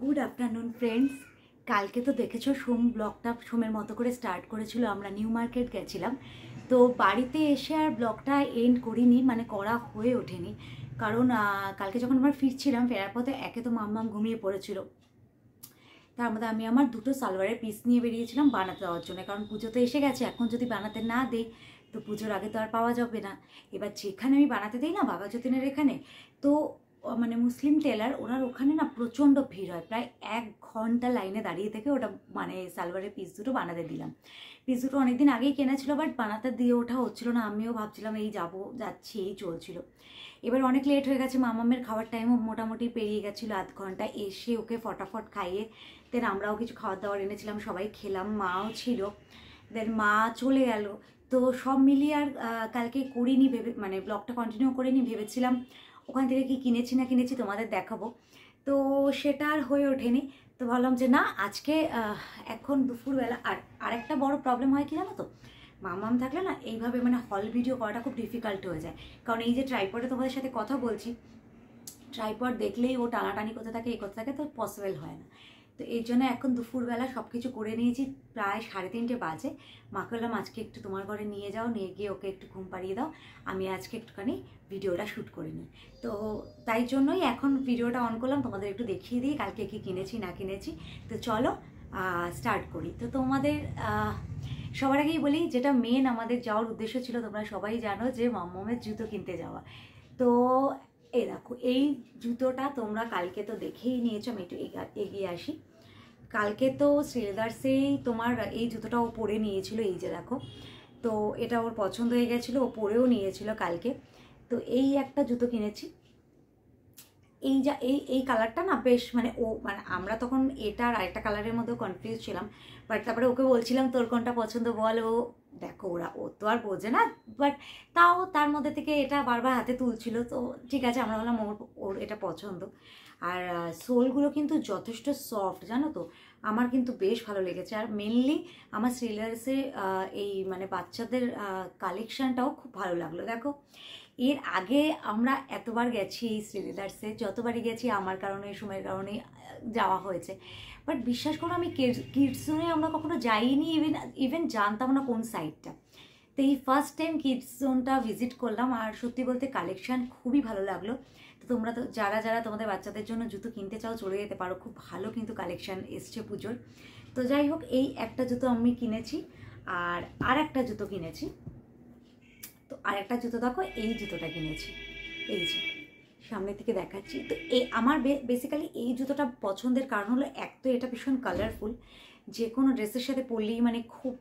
Good afternoon friends. কালকে তো দেখেছো সোম ব্লগটা সোমের মতো করে স্টার্ট করেছিল, আমরা নিউ মার্কেট গেছিলাম। তো বাড়িতে এসে আর ব্লগটা এন্ড করিনি, মানে করা হয়ে ওঠেনি। কারণ কালকে যখন আমরা ফিরছিলাম, ফেরার পথে একে তো মাম্মাম ঘুমিয়ে পড়েছিল, তার মধ্যে আমি আমার দুটো সালোয়ারের পিস নিয়ে বেরিয়েছিলাম বানাতে দেওয়ার জন্য। কারণ পুজো তো এসে গেছে, এখন যদি বানাতে না দিই তো পুজোর আগে তো আর পাওয়া যাবে না। এবার যেখানে আমি বানাতে দিই না, বাবা যতীনের এখানে, তো মানে মুসলিম টেলার, ওনার ওখানে না প্রচণ্ড ভিড় হয়, প্রায় 1 ঘন্টা লাইনে দাঁড়িয়ে থেকে ওটা মানে সালোয়ারের পিস দুটো বানাতে দিলাম। পিস দুটো অনেকদিন আগেই কেনা ছিল, বাট বানাতে দিয়ে ওঠা হচ্ছিল না। আমিও ভাবছিলাম এই যাচ্ছি, এই চলছিল। এবার অনেক লেট হয়ে গেছে, মামামের খাওয়ার টাইমও মোটামুটি পেরিয়ে গেছিলো আধ ঘন্টা। এসে ওকে ফটাফট খাইয়ে দেন আমরাও কিছু খাওয়ার দাওয়ার এনেছিলাম, সবাই খেলাম, মাও ছিল। দেন মা চলে গেল। তো সব মিলিয়ে আর কালকে করিনি, ভেবে মানে ব্লগটা কন্টিনিউ করিনি। ভেবেছিলাম ওখান থেকে কি কিনেছি না কিনেছি তোমাদের দেখাবো, তো সেটা আর হয়ে ওঠেনি। তো ভাবলাম যে না, আজকে এখন দুপুরবেলা আরেকটা বড় প্রবলেম হয় কি জানো তো, মামাম থাকলে না এইভাবে মানে হল ভিডিও করাটা খুব ডিফিকাল্ট হয়ে যায়। কারণ এই যে ট্রাইপডে তোমাদের সাথে কথা বলছি, ট্রাইপড দেখলেই ও টানাটানি করতে থাকে, এই করতে থাকে, তো পসিবল হয় না। তো এই জন্য এখন দুপুরবেলা সব কিছু করে নিয়েছি, প্রায় 3:30 বাজে। মাকে বললাম আজকে একটু তোমার ঘরে নিয়ে যাও, নিয়ে গিয়ে ওকে একটু ঘুম পাড়িয়ে দাও, আমি আজকে একটুখানি ভিডিওটা শ্যুট করে নিই। তো তাই জন্যই এখন ভিডিওটা অন করলাম, তোমাদের একটু দেখিয়ে দিই কালকে কি কিনেছি না কিনেছি। তো চলো স্টার্ট করি। তো তোমাদের সবার আগেই বলি, যেটা মেন আমাদের যাওয়ার উদ্দেশ্য ছিল, তোমরা সবাই জানো যে মাম্মামের জুতো কিনতে যাওয়া। তো এই দেখো, এই জুতোটা তোমরা কালকে তো দেখেই নিয়েছো। আমি একটু এগিয়ে আসি। কালকে তো শ্রীলেদার্সেই তোমার এই জুতোটা ও পরে নিয়েছিল, এই যে দেখো। তো এটা ওর পছন্দ হয়ে গেছিলো, ও পরেও নিয়েছিল কালকে। তো এই একটা জুতো কিনেছি। এই কালারটা না বেশ, মানে ও মানে আমরা তখন এটা আর আরেকটা কালারের মধ্যে কনফিউজ ছিলাম। বাট তারপরে ওকে বলছিলাম তোর কোনটা পছন্দ বল, ও দেখো ও তো আর বোঝে না, বাট তাও তার মধ্যে থেকে এটা বারবার হাতে তুলছিল। তো ঠিক আছে, আমরা বললাম ওর এটা পছন্দ। আর সোলগুলো কিন্তু যথেষ্ট সফট, জানো তো, আমার কিন্তু বেশ ভালো লেগেছে। আর মেনলি আমার শ্রীলার্সে এই মানে বাচ্চাদের কালেকশানটাও খুব ভালো লাগলো। দেখো, এর আগে আমরা এতবার গেছি এই শ্রীলেদার্সে, যতবারই গেছি আমার কারণে, সময়ের কারণে যাওয়া হয়েছে। বাট বিশ্বাস করো, আমি কিডস জোনে আমরা কখনো যাইনি, ইভেন জানতাম না কোন সাইডটা। তো এই ফার্স্ট টাইম কিডস জোনটা ভিজিট করলাম, আর সত্যি বলতে কালেকশান খুবই ভালো লাগলো। তো তোমরা তো যারা যারা তোমাদের বাচ্চাদের জন্য জুতো কিনতে চাও চলে যেতে পারো, খুব ভালো কিন্তু কালেকশান এসছে পুজোর। তো যাই হোক, এই একটা জুতো আমি কিনেছি, আর একটা জুতো কিনেছি। তো আরেকটা জুতো দেখো, এই জুতোটা কিনেছি, এই যে সামনে থেকে দেখাচ্ছি। তো আমার বেসিক্যালি এই জুতোটা পছন্দের কারণ হলো, এক তো এটা ভীষণ কালারফুল, যে কোনো ড্রেসের সাথে পরলেই মানে খুব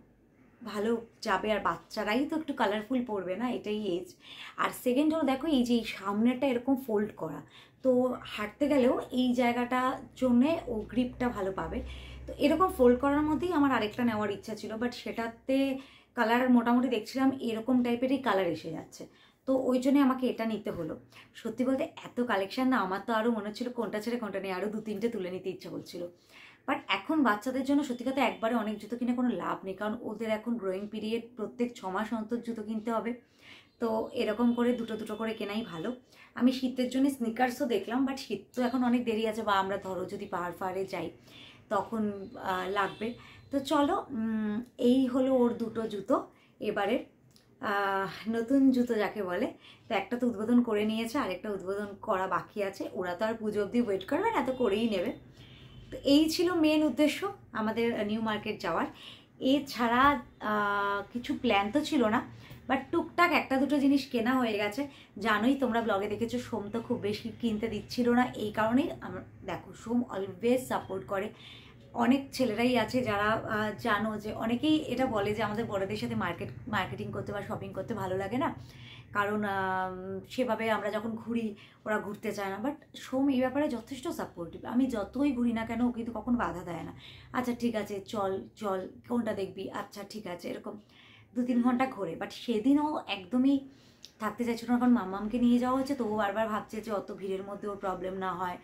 ভালো যাবে, আর বাচ্চারাই তো একটু কালারফুল পরবে না, এটাই এজ। আর সেকেন্ড হলো দেখো, এই যে এই সামনেটা এরকম ফোল্ড করা, তো হাঁটতে গেলেও এই জায়গাটার জন্যে ও গ্রিপটা ভালো পাবে। তো এরকম ফোল্ড করার মধ্যেই আমার আরেকটা নেওয়ার ইচ্ছা ছিল, বাট সেটাতে কালার মোটামুটি দেখছিলাম এরকম টাইপেরই কালার এসে যাচ্ছে। তো ওই জন্যে আমাকে এটা নিতে হলো। সত্যি বলতে এত কালেকশান না, আমার তো আরও মনে হচ্ছিলো কোনটা ছেড়ে কোনটা নেই, আরও 2-3টে তুলে নিতে ইচ্ছা করছিল। বাট এখন বাচ্চাদের জন্য সত্যি কথা একবারে অনেক জুতো কিনে কোনো লাভ নেই, কারণ ওদের এখন গ্রোয়িং পিরিয়ড, প্রত্যেক 6 মাস অন্তর জুতো কিনতে হবে। তো এরকম করে দুটো দুটো করে কেনাই ভালো। আমি শীতের জন্য স্নিকার্সও দেখলাম, বাট শীত তো এখন অনেক দেরি আছে, বা আমরা ধরো যদি পাহাড়ে যাই তখন লাগবে। তো চলো, এই হলো ওর দুটো জুতো। এবারে নতুন জুতো যাকে বলে, তো একটা তো উদ্বোধন করে নিয়েছে, আরেকটা উদ্বোধন করা বাকি আছে। ওরা তো আর পুজো অবধি ওয়েট করবে না, তো করেই নেবে। তো এই ছিল মেন উদ্দেশ্য আমাদের নিউ মার্কেট যাওয়ার। এছাড়া কিছু প্ল্যান তো ছিল না, বাট টুকটাক একটা দুটো জিনিস কেনা হয়ে গেছে। জানোই তোমরা ব্লগে দেখেছো, সোম তো খুব বেশি কিনতে দিচ্ছিল না, এই কারণেই দেখো, সোম অলওয়েজ সাপোর্ট করে। অনেক ছেলেরাই আছে যারা জানো যে অনেকেই এটা বলে যে আমাদের বড়দের সাথে মার্কেটিং করতে বা শপিং করতে ভালো লাগে না, কারণ সেভাবে আমরা যখন ঘুরি ওরা ঘুরতে চায় না। বাট সোম এই ব্যাপারে যথেষ্ট সাপোর্টিভ, আমি যতই ঘুরি না কেন ও কিন্তু কখনো বাধা দেয় না। আচ্ছা ঠিক আছে, চল চল, কোনটা দেখবি, আচ্ছা ঠিক আছে, এরকম 2-3 ঘন্টা ঘোরে। বাট সেদিনও একদমই থাকতে চাইছিল না, কারণ মাম্মামকে নিয়ে যাওয়া হচ্ছে, তো ও বারবার ভাবছে যে অত ভিড়ের মধ্যে ওর প্রবলেম না হয়,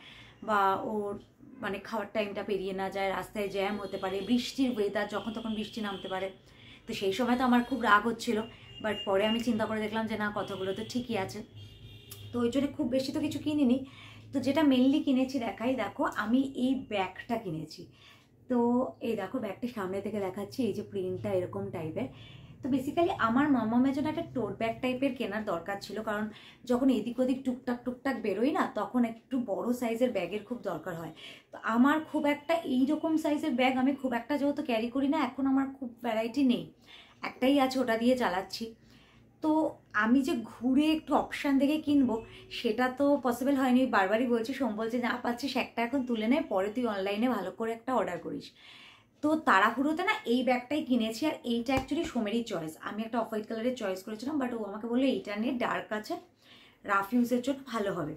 বা ওর মানে খাওয়ার টাইমটা পেরিয়ে না যায়, রাস্তায় জ্যাম হতে পারে, বৃষ্টির ওয়েদার, যখন তখন বৃষ্টি নামতে পারে। তো সেই সময় তো আমার খুব রাগ হচ্ছিল, বাট পরে আমি চিন্তা করে দেখলাম যে না, কথাগুলো তো ঠিকই আছে। তো ওই জন্য খুব বেশি তো কিছু কিনিনি, তো যেটা মেনলি কিনেছি দেখাই, দেখো আমি এই ব্যাগটা কিনেছি। তো এই দেখো ব্যাগটা সামনে থেকে দেখাচ্ছি, এই যে প্রিন্টটা এরকম টাইপের। তো বেসিক্যালি আমার মামামের জন্য একটা টোট ব্যাগ টাইপের কেনার দরকার ছিল, কারণ যখন এদিক ওদিক টুকটাক টুকটাক বেরোই না, তখন একটু বড় সাইজের ব্যাগের খুব দরকার হয়। তো আমার খুব একটা এইরকম সাইজের ব্যাগ আমি খুব একটা যেহেতু ক্যারি করি না, এখন আমার খুব ভ্যারাইটি নেই, একটাই আছে, ওটা দিয়ে চালাচ্ছি। তো আমি যে ঘুরে একটু অপশান দেখে কিনবো সেটা তো পসিবল হয়নি। বারবারই বলছি, সোম বলছে যা পাচ্ছিস একটা এখন তুলে নে, পরে তুই অনলাইনে ভালো করে একটা অর্ডার করিস। তো তাড়াহুড়োতে না এই ব্যাগটাই কিনেছি। আর এইটা অ্যাকচুয়ালি সোমেরই চয়েস, আমি একটা অফ হোয়াইট কালারের চয়েস করেছিলাম, বাট ও আমাকে বললো এইটা নিয়ে, ডার্ক আছে, রাফ ইউজের জন্য ভালো হবে।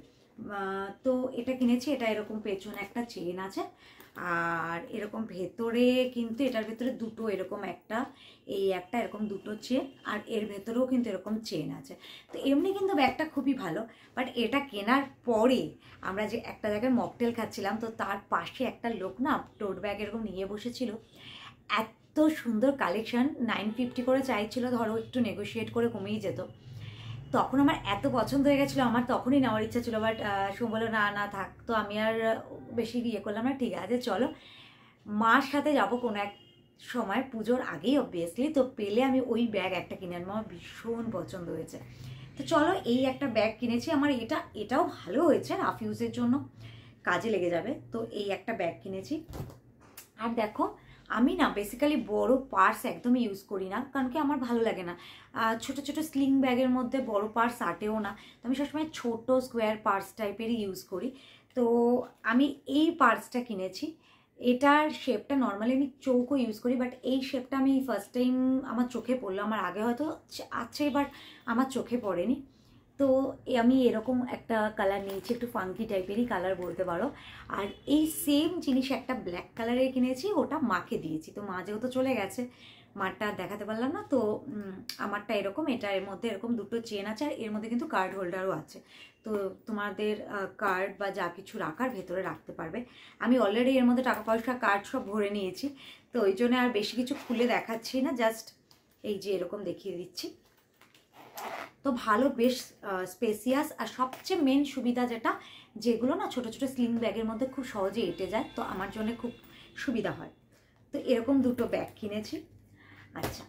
তো এটা কিনেছি। এটা এরকম পেছনে একটা চেন আছে, আর এরকম ভেতরে কিন্তু এটার ভেতরে দুটো এরকম একটা, এই একটা এরকম দুটো চেন, আর এর ভেতরেও কিন্তু এরকম চেন আছে। তো এমনি কিন্তু ব্যাগটা খুবই ভালো। বাট এটা কেনার পরে আমরা যে একটা জায়গায় মকটেল খাচ্ছিলাম, তো তার পাশে একটা লোক না টোট ব্যাগ এরকম নিয়ে বসেছিল। এত সুন্দর কালেকশন, 950 করে চাইছিল, ধরো একটু নেগোশিয়েট করে কমেই যেত। তখন আমার এত পছন্দ হয়ে গেছিলো, আমার তখনই নেওয়ার ইচ্ছা ছিল। বাট সোম বললো না না থাক, তো আমি আর বেশি ইয়ে করলাম না। ঠিক আছে চলো, মার সাথে যাবো কোনো এক সময়, পুজোর আগেই অবভিয়াসলি। তো পেলে আমি ওই ব্যাগ একটা কিনে আনবো, আমার ভীষণ পছন্দ হয়েছে। তো চলো, এই একটা ব্যাগ কিনেছি। আমার এটাও ভালো হয়েছে, রাফ ইউজের জন্য কাজে লেগে যাবে। তো এই একটা ব্যাগ কিনেছি। আর দেখো আমি না বেসিক্যালি বড় পার্স একদমই ইউজ করি না, কারণ কি আমার ভালো লাগে না। ছোট ছোট স্লিং ব্যাগের মধ্যে বড় পার্স আটেও না, তো আমি সবসময় ছোট স্কোয়ার পার্স টাইপেরই ইউজ করি। তো আমি এই পার্সটা কিনেছি। এটার শেপটা নর্মালি আমি চৌকো ইউজ করি, বাট এই শেপটা আমি ফার্স্ট টাইম আমার চোখে পড়লো। আমার আগে হয়তো আছে, বাট আমার চোখে পড়েনি। তো আমি এরকম একটা কালার নিয়েছি, একটু ফাঙ্কি টাইপেরই কালার বলতে পারো। আর এই সেম জিনিস একটা ব্ল্যাক কালারের কিনেছি, ওটা মাকে দিয়েছি। তো মা যেহেতু চলে গেছে, মারটা দেখাতে পারলাম না। তো আমারটা এরকম, এটা এর মধ্যে এরকম দুটো চেন আছে, আর এর মধ্যে কিন্তু কার্ড হোল্ডারও আছে। তো তোমাদের কার্ড বা যা কিছু রাখার ভেতরে রাখতে পারবে। আমি অলরেডি এর মধ্যে টাকা পয়সা কার্ড সব ভরে নিয়েছি, তো ওই জন্য আর বেশি কিছু খুলে দেখাচ্ছি না, জাস্ট এই যে এরকম দেখিয়ে দিচ্ছি। তো ভালো, বেশ স্পেসিয়াস। আর সবচেয়ে মেন সুবিধা যেগুলো না ছোট ছোট স্লিং ব্যাগের মধ্যে খুব সহজে এঁটে যায়, তো আমার জন্য খুব সুবিধা হয়। তো এরকম দুটো ব্যাগ কিনেছি। আচ্ছা,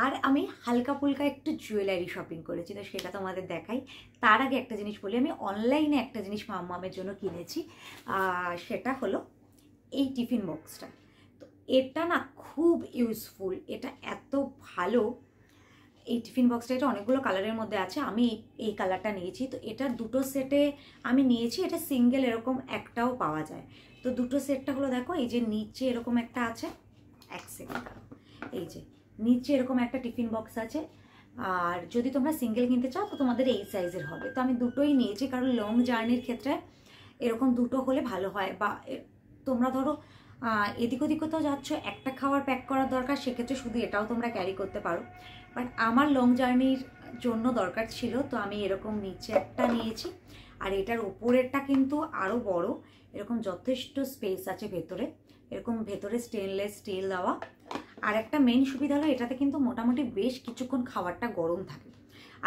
আর আমি হালকা ফুলকা একটু জুয়েলারি শপিং করেছি, তো সেটা তোমাদের দেখাই। তার আগে একটা জিনিস বলি, আমি অনলাইনে একটা জিনিস মামামের জন্য কিনেছি, সেটা হলো এই টিফিন বক্সটা। তো এটা না খুব ইউজফুল, এটা এত ভালো। এই টিফিন বক্সটা, এটা অনেকগুলো কালারের মধ্যে আছে, আমি এই কালারটা নিয়েছি। তো এটা দুটো সেটে আমি নিয়েছি, এটা সিঙ্গেল এরকম একটাও পাওয়া যায়। তো দুটো সেটটা হলো, দেখো এই যে নিচে এরকম একটা আছে, এক সেকেন্ড, এই যে নিচে এরকম একটা টিফিন বক্স আছে। আর যদি তোমরা সিঙ্গেল কিনতে চাও তো তোমাদের এই সাইজের হবে। তো আমি দুটোই নিয়েছি, কারণ লং জার্নির ক্ষেত্রে এরকম দুটো হলে ভালো হয়। বা তোমরা ধরো এদিক ওদিক কোথাও যাচ্ছ, একটা খাবার প্যাক করার দরকার, সেক্ষেত্রে শুধু এটাও তোমরা ক্যারি করতে পারো। বাট আমার লং জার্নির জন্য দরকার ছিল, তো আমি এরকম নিচে একটা নিয়েছি। আর এটার ওপরেরটা কিন্তু আরও বড়, এরকম যথেষ্ট স্পেস আছে ভেতরে, এরকম ভেতরে স্টেনলেস স্টিল দেওয়া। আর একটা মেন সুবিধা হলো, এটাতে কিন্তু মোটামুটি বেশ কিছুক্ষণ খাবারটা গরম থাকে।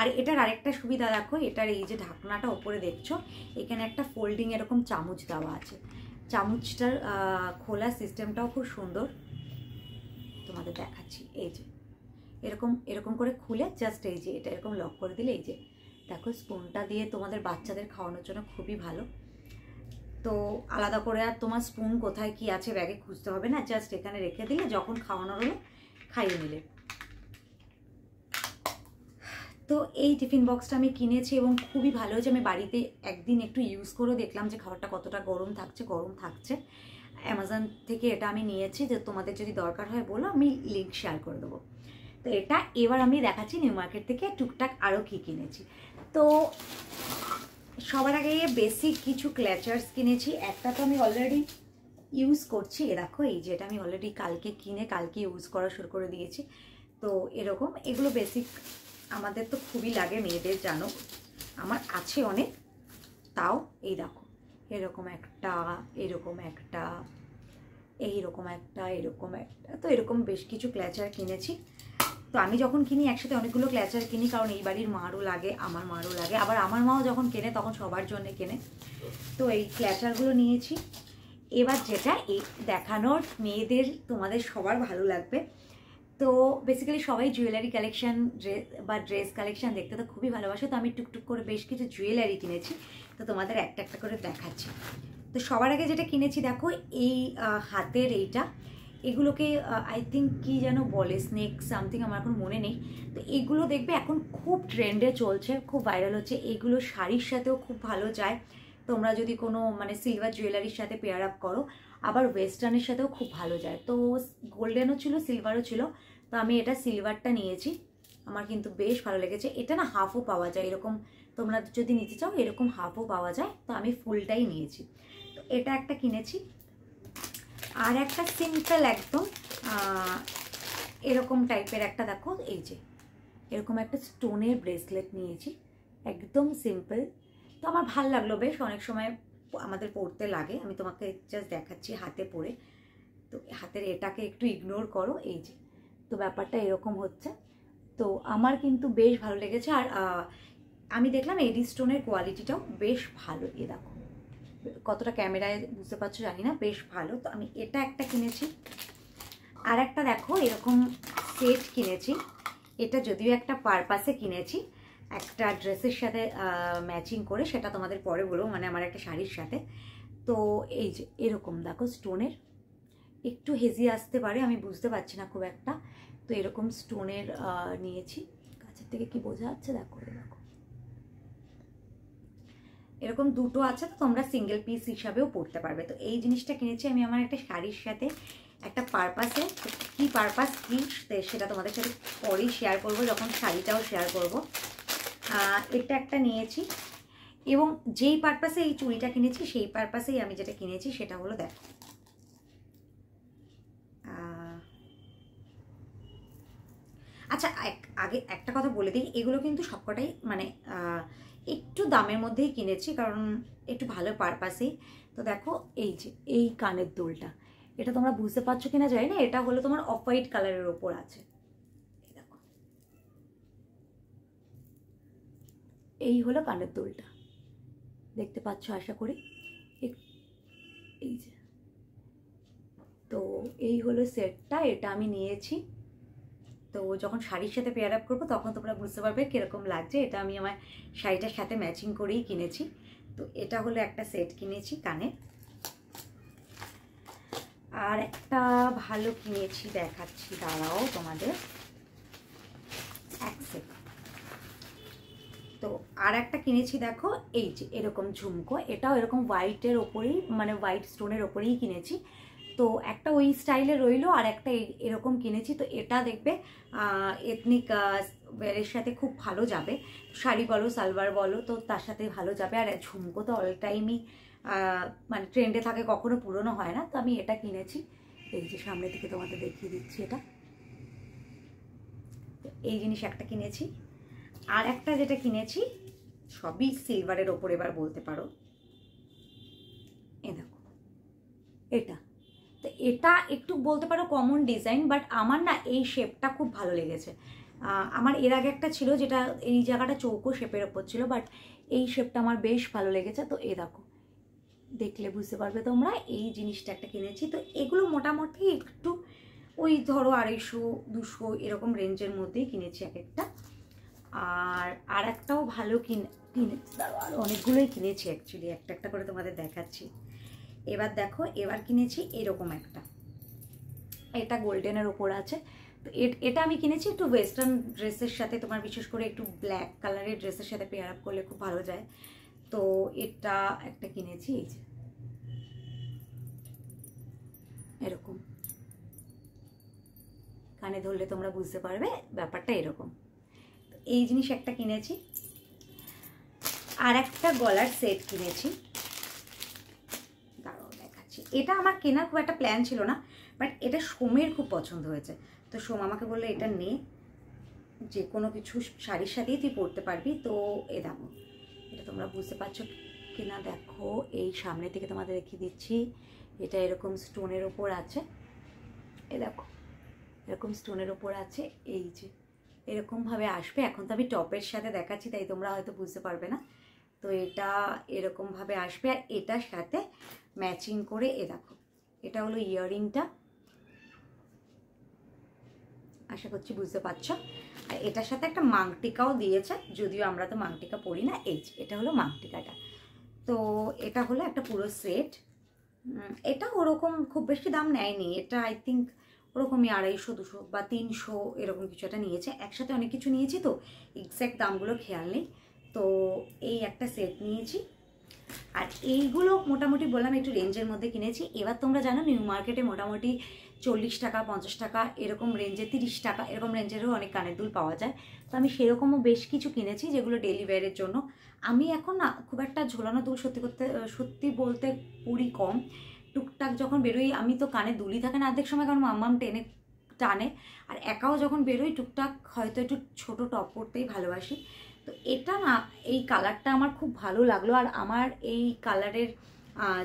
আর এটার আরেকটা সুবিধা দেখো, এটার এই যে ঢাকনাটা ওপরে দেখছো, এখানে একটা ফোল্ডিং এরকম চামচ দেওয়া আছে। চামচটার খোলা সিস্টেমটাও খুব সুন্দর, তোমাদের দেখাচ্ছি। এই যে এরকম এরকম করে খুলে জাস্ট এই যে এটা এরকম লক করে দিলে, এই যে দেখো স্পুনটা দিয়ে তোমাদের বাচ্চাদের খাওয়ানোর জন্য খুবই ভালো। তো আলাদা করে আর তোমার স্পুন কোথায় কি আছে ব্যাগে খুঁজতে হবে না, জাস্ট এখানে রেখে দিলে যখন খাওয়ানোর হলো খাইয়ে নিলে। তো এই টিফিন বক্সটা আমি কিনেছি এবং খুবই ভালো হয়েছে। আমি বাড়িতে একদিন একটু ইউজ করেও দেখলাম যে খাবারটা কতটা গরম থাকছে। অ্যামাজন থেকে এটা আমি নিয়েছি, যে তোমাদের যদি দরকার হয় বলো, আমি লিঙ্ক শেয়ার করে দেবো। তো এটা এবার আমি দেখাচ্ছি নিউ মার্কেট থেকে টুকটাক আরও কী কিনেছি। তো সবার আগে বেসিক কিছু ক্ল্যাচার্স কিনেছি। একটা তো আমি অলরেডি ইউজ করছি, দেখো এই যে এটা আমি অলরেডি কালকে ইউজ করা শুরু করে দিয়েছি। তো এরকম এগুলো বেসিক আমাদের তো খুবই লাগে মেয়েদের, জানো আমার আছে অনেক। তাও এই দেখো এরকম একটা, এরকম একটা, এইরকম একটা, এরকম একটা, তো এরকম বেশ কিছু ক্ল্যাচার কিনেছি। তো আমি যখন কিনি একসাথে অনেকগুলো ক্ল্যাচার কিনি, কারণ এই বাড়ির মারও লাগে, আমার মারও লাগে, আবার আমার মাও যখন কেনে তখন সবার জন্য কেনে। তো এই ক্ল্যাচারগুলো নিয়েছি। এবার যেটা এই দেখানোর মেয়েদের তোমাদের সবার ভালো লাগবে, তো বেসিক্যালি সবাই জুয়েলারি কালেকশন বা ড্রেস কালেকশন দেখতে তো খুবই ভালোবাসে, তো আমি টুকটুক করে বেশ কিছু জুয়েলারি কিনেছি, তো তোমাদের একটা একটা করে দেখাচ্ছি। তো সবার আগে যেটা কিনেছি দেখো, এই হাতের এইটা, এগুলোকে আই থিঙ্ক কি যেন বলে, স্নেক সামথিং, আমার এখন মনে নেই। তো এগুলো দেখবে এখন খুব ট্রেন্ডে চলছে, খুব ভাইরাল হচ্ছে, এগুলো শাড়ির সাথেও খুব ভালো যায়, তোমরা যদি কোনো মানে সিলভার জুয়েলারির সাথে পেয়ার আপ করো, আবার ওয়েস্টার্নের সাথেও খুব ভালো যায়। তো গোল্ডেনও ছিল, সিলভারও ছিল, তো আমি এটা সিলভারটা নিয়েছি, আমার কিন্তু বেশ ভালো লেগেছে। এটা না হাফও পাওয়া যায়, এরকম তোমরা যদি নিতে চাও এরকম হাফও পাওয়া যায়, তো আমি ফুলটাই নিয়েছি। তো এটা একটা কিনেছি। আর একটা সিম্পল একদম এরকম টাইপের একটা দেখো, এই যে এরকম একটা স্টোনের ব্রেসলেট নিয়েছি, একদম সিম্পল। তো আমার ভাল লাগলো বেশ, অনেক সময় আমাদের পরতে লাগে, আমি তোমাকে জাস্ট দেখাচ্ছি হাতে পরে। তো হাতের এটাকে একটু ইগনোর করো, এই যে, তো ব্যাপারটা এরকম হচ্ছে। তো আমার কিন্তু বেশ ভালো লেগেছে। আর আমি দেখলাম এডি স্টোনের কোয়ালিটিটাও বেশ ভালো, এ দেখো কতটা ক্যামেরায় বুঝতে পারছো জানি না, বেশ ভালো। তো আমি এটা একটা কিনেছি। আর একটা দেখো এরকম সেট কিনেছি, এটা যদিও একটা পারপাসে কিনেছি, একটা ড্রেসের সাথে ম্যাচিং করে, সেটা তোমাদের পরে বলবো, মানে আমার একটা শাড়ির সাথে। তো এই যে এরকম দেখো স্টোনের, একটু হেজি আসতে পারে, আমি বুঝতে পারছি না খুব একটা। তো এরকম স্টোনের নিয়েছি, কাছের থেকে কি বোঝা যাচ্ছে দেখো, দেখো এরকম দুটো আছে, তো তোমরা সিঙ্গেল পিস হিসাবেও পরতে পারবে। তো এই জিনিসটা কিনেছি আমি আমার একটা শাড়ির সাথে, একটা পারপাসে। কি পারপাস কি সেটা তোমাদের সাথে পরেই শেয়ার করব, যখন শাড়িটাও শেয়ার করব। এটা একটা নিয়েছি, এবং যেই পারপাসে এই চুড়িটা কিনেছি সেই পারপাসেই আমি যেটা কিনেছি সেটা হলো দেখো, আচ্ছা আগে একটা কথা বলে দিই, এগুলো কিন্তু সবকটাই মানে একটু দামের মধ্যেই কিনেছি, কারণ একটু ভালো পারপাসেই। তো দেখো এই যে এই কানের দুলটা, এটা তোমরা বুঝতে পারছো কিনা জানি না, এটা হলো তোমার অফ হোয়াইট কালারের ওপর আছে, দেখো এই হলো কানের দুলটা, দেখতে পাচ্ছ আশা করি, এই যে। তো এই হলো সেটটা, এটা আমি নিয়েছি। তো যখন শাড়ির সাথে পেয়ার আপ করবো তখন তোমরা বুঝতে পারবে কিরকম লাগছে। এটা আমি আমার শাড়িটার সাথে ম্যাচিং করেই কিনেছি। তো এটা হলো একটা সেট কিনেছি কানের। আর একটা ভালো কিনেছি, দেখাচ্ছি দাঁড়াও তোমাদের, এক সেকেন্ড। তো আর একটা কিনেছি দেখো, এই যে এরকম ঝুমকো, এটাও এরকম হোয়াইটের ওপরেই, মানে হোয়াইট স্টোনের ওপরেই কিনেছি। তো একটা ওই স্টাইলে রইলো, আর একটা এরকম কিনেছি। তো এটা দেখবে এথনিক ওয়্যারের সাথে খুব ভালো যাবে, শাড়ি বলো সালোয়ার বলো, তো তার সাথে ভালো যাবে। আর ঝুমকো তো অল টাইমই মানে ট্রেন্ডে থাকে, কখনো পুরনো হয় না। তো আমি এটা কিনেছি, এই যে সামনে থেকে তোমাদের দেখিয়ে দিচ্ছি, এটা এই জিনিস একটা কিনেছি। আর একটা যেটা কিনেছি সবই সিলভারের ওপর, এবার বলতে পারো, এ দেখো এটা। তো এটা একটু বলতে পারো কমন ডিজাইন, বাট আমার না এই শেপটা খুব ভালো লেগেছে। আমার এর আগে একটা ছিল যেটা এই জায়গাটা চৌকো শেপের ওপর ছিল, বাট এই শেপটা আমার বেশ ভালো লেগেছে। তো এ দেখো, দেখলে বুঝতে পারবে তোমরা, এই জিনিসটা একটা কিনেছি। তো এগুলো মোটামুটি একটু ওই ধরো 250-200 এরকম রেঞ্জের মধ্যেই কিনেছি এক একটা। আর একটাও ভালো কিনেছি, আর অনেকগুলোই কিনেছি অ্যাকচুয়ালি, একটা একটা করে তোমাদের দেখাচ্ছি। এবার দেখো, এবার কিনেছি এরকম একটা, এটা গোল্ডেনের ওপর আছে। তো এটা আমি কিনেছি একটু ওয়েস্টার্ন ড্রেসের সাথে, তোমার বিশেষ করে একটু ব্ল্যাক কালারের ড্রেসের সাথে পেয়ার আপ করলে খুব ভালো যায়। তো এটা একটা কিনেছি, এই যে এরকম কানে ধরলে তোমরা বুঝতে পারবে ব্যাপারটা এরকম। এই জিনিস একটা কিনেছি। আর একটা গলার সেট কিনেছি, দাঁড়াও দেখাচ্ছি। এটা আমার কেনার খুব একটা প্ল্যান ছিল না, বাট এটা সোমের খুব পছন্দ হয়েছে। তো সোম আমাকে বললো এটা নে, যে কোনো কিছু শাড়ির সাথেই তুই পরতে পারবি। তো এ দেখো, এটা তোমরা বুঝতে পারছো কিনা দেখো, এই সামনে থেকে তোমাদের দেখিয়ে দিচ্ছি। এটা এরকম স্টোনের ওপর আছে, এ দেখো এরকম স্টোনের ওপর আছে, এই যে এরকমভাবে আসবে। এখন তো আমি টপের সাথে দেখাচ্ছি তাই তোমরা হয়তো বুঝতে পারবে না। তো এটা এরকমভাবে আসবে আর এটার সাথে ম্যাচিং করে দেখো, এটা হলো ইয়াররিংটা, আশা করছি বুঝতে পারছো। আর এটার সাথে একটা মাংটিকাও দিয়েছে, যদিও আমরা তো মাংটিকা পরি না। এটা হলো মাংটিকাটা। তো এটা হলো একটা পুরো সেট। এটা ওরকম খুব বেশি দাম নেয়নি, এটা আই থিঙ্ক ওরকমই 250-200 বা 300 এরকম কিছু একটা নিয়েছে। একসাথে অনেক কিছু নিয়েছি তো এক্স্যাক্ট দামগুলো খেয়াল নেই। তো এই একটা সেট নিয়েছি। আর এইগুলো মোটামুটি বললাম একটু রেঞ্জের মধ্যে কিনেছি। এবার তোমরা জানো নিউ মার্কেটে মোটামুটি 40 টাকা 50 টাকা এরকম রেঞ্জে, 30 টাকা এরকম রেঞ্জেরও অনেক কানের দুল পাওয়া যায়। তো আমি সেরকমও বেশ কিছু কিনেছি যেগুলো ডেলি ওয়্যারের জন্য। আমি এখন না খুব একটা ঝোলানো দুল সত্যি বলতে পুরি কম। টুকটাক যখন বেরোই, আমি তো কানে দুলই থাকে না অর্ধেক সময়, কারণ মাম্মাম টানে। আর একাও যখন বেরোই টুকটাক হয়তো একটু ছোটো টপ পরতেই ভালোবাসি। তো এটা না, এই কালারটা আমার খুব ভালো লাগলো। আর আমার এই কালারের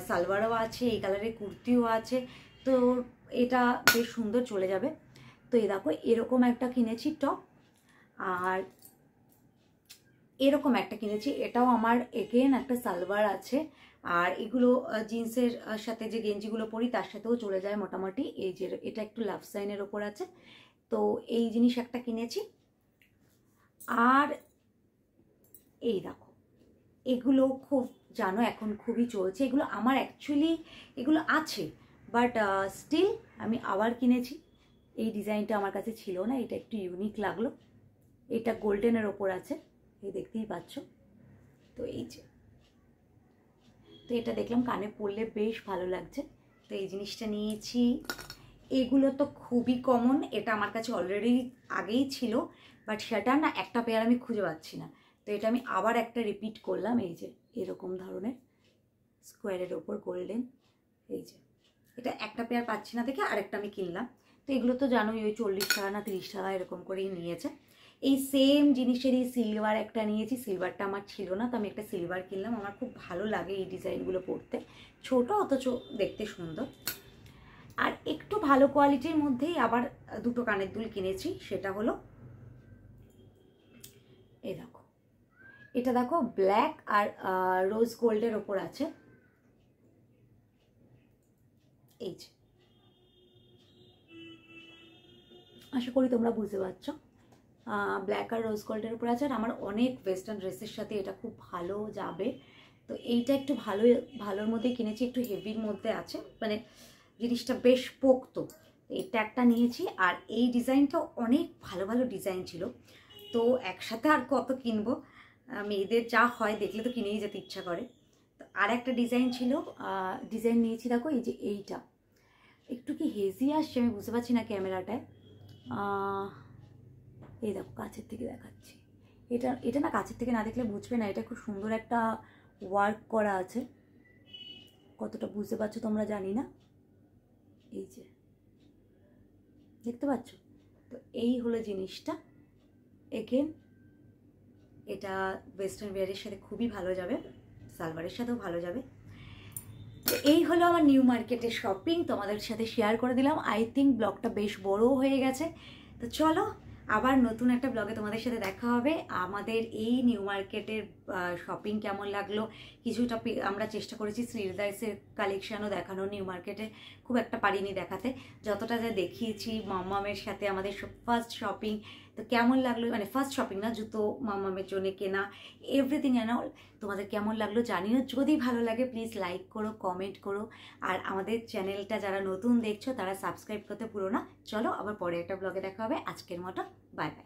সালোয়ারও আছে, এই কালারের কুর্তিও আছে। তো এটা বেশ সুন্দর চলে যাবে। তো এই দেখো এরকম একটা কিনেছি টপ, আর এরকম একটা কিনেছি, এটাও আমার এগেন একটা সালোয়ার আছে। আর এগুলো জিন্সের সাথে যে গেঞ্জিগুলো পরি তার সাথেও চলে যায় মোটামুটি। এই যে এটা একটু লাভ সাইনের ওপর আছে। তো এই জিনিস একটা কিনেছি। আর এই দেখো এগুলো খুব জানো এখন খুবই চলছে, এগুলো আমার অ্যাকচুয়ালি এগুলো আছে, বাট স্টিল আমি আবার কিনেছি। এই ডিজাইনটা আমার কাছে ছিল না, এটা একটু ইউনিক লাগলো। এটা গোল্ডেনের ওপর আছে, এই দেখতেই পাচ্ছ। তো এই যে, তো এটা দেখলাম কানে পরলে বেশ ভালো লাগছে, তো এই জিনিসটা নিয়েছি। এগুলো তো খুবই কমন, এটা আমার কাছে অলরেডি আগেই ছিল, বাট সেটা না একটা পেয়ার আমি খুঁজে পাচ্ছি না। তো এটা আমি আবার একটা রিপিট করলাম। এই যে এরকম ধরনের স্কোয়ারের ওপর গোল্ডেন, এই যে এটা একটা পেয়ার পাচ্ছি না দেখে আরেকটা আমি কিনলাম। তো এগুলো তো জানোই ওই 40 টাকা না 30 টাকা এরকম করেই নিয়েছে। এই সেম জিনিসেরই সিলভার একটা নিয়েছি, সিলভারটা আমার ছিল না, তো আমি একটা সিলভার কিনলাম। আমার খুব ভালো লাগে এই ডিজাইনগুলো পরতে, ছোট অথচ দেখতে সুন্দর। আর একটু ভালো কোয়ালিটির মধ্যেই আবার দুটো কানের দুল কিনেছি, সেটা হলো এই দেখো, এটা দেখো ব্ল্যাক আর রোজ গোল্ডের ওপর আছে। এই যে, আশা করি তোমরা বুঝতে পারছো, ব্ল্যাক আর রোজ গোল্ডের উপর আছে। আর আমার অনেক ওয়েস্টার্ন ড্রেসের সাথে এটা খুব ভালো যাবে। তো এইটা একটু ভালোর মধ্যে কিনেছি, একটু হেভির মধ্যে আছে, মানে জিনিসটা বেশ পোক্ত। এটা একটা নিয়েছি। আর এই ডিজাইনটাও অনেক ভালো ভালো ডিজাইন ছিল, তো একসাথে আর কত কিনবো, মেয়েদের যা হয় দেখলে তো কিনেই যেতে ইচ্ছা করে। তো আর একটা ডিজাইন ছিল, ডিজাইন নিয়েছি দেখো, এই যে এইটা একটু কি হেজি আসছে আমি বুঝতে পারছি না ক্যামেরাটায়। এই দেখো কাছের থেকে দেখাচ্ছি, এটা না কাছের থেকে না দেখলে বুঝবে না, এটা খুব সুন্দর একটা ওয়ার্ক করা আছে, কতটা বুঝতে পারছো তোমরা জানি না। এই যে দেখতে পাচ্ছ, তো এই হলো জিনিসটা। এগেন এটা ওয়েস্টার্ন ওয়্যারের সাথে খুবই ভালো যাবে, সালোয়ারের সাথেও ভালো যাবে। তো এই হলো আমার নিউ মার্কেটের শপিং, তোমাদের সাথে শেয়ার করে দিলাম। আই থিঙ্ক ব্লগটা বেশ বড় হয়ে গেছে। তো চলো আবার নতুন একটা ব্লগে তোমাদের সাথে দেখা হবে। আমাদের এই নিউ মার্কেটের শপিং কেমন লাগলো, কিছুটা আমরা চেষ্টা করেছি শ্রীহৃদয়ের কালেকশানও দেখানো, নিউ মার্কেটে খুব একটা পারিনি দেখাতে, যতটা যা দেখিয়েছি মাম্মামের সাথে আমাদের ফার্স্ট শপিং। তো কেমন লাগলো, মানে ফার্স্ট শপিং না, জুতো মাম্মামের জন্য কেনা, এভরিথিং অ্যান্ড অল, তোমাদের কেমন লাগলো জানিও। যদি ভালো লাগে প্লিজ লাইক করো, কমেন্ট করো। আর আমাদের চ্যানেলটা যারা নতুন দেখছো তারা সাবস্ক্রাইব করতে ভুলো না। চলো আবার পরে একটা ব্লগে দেখা হবে, আজকের মতো বাই বাই।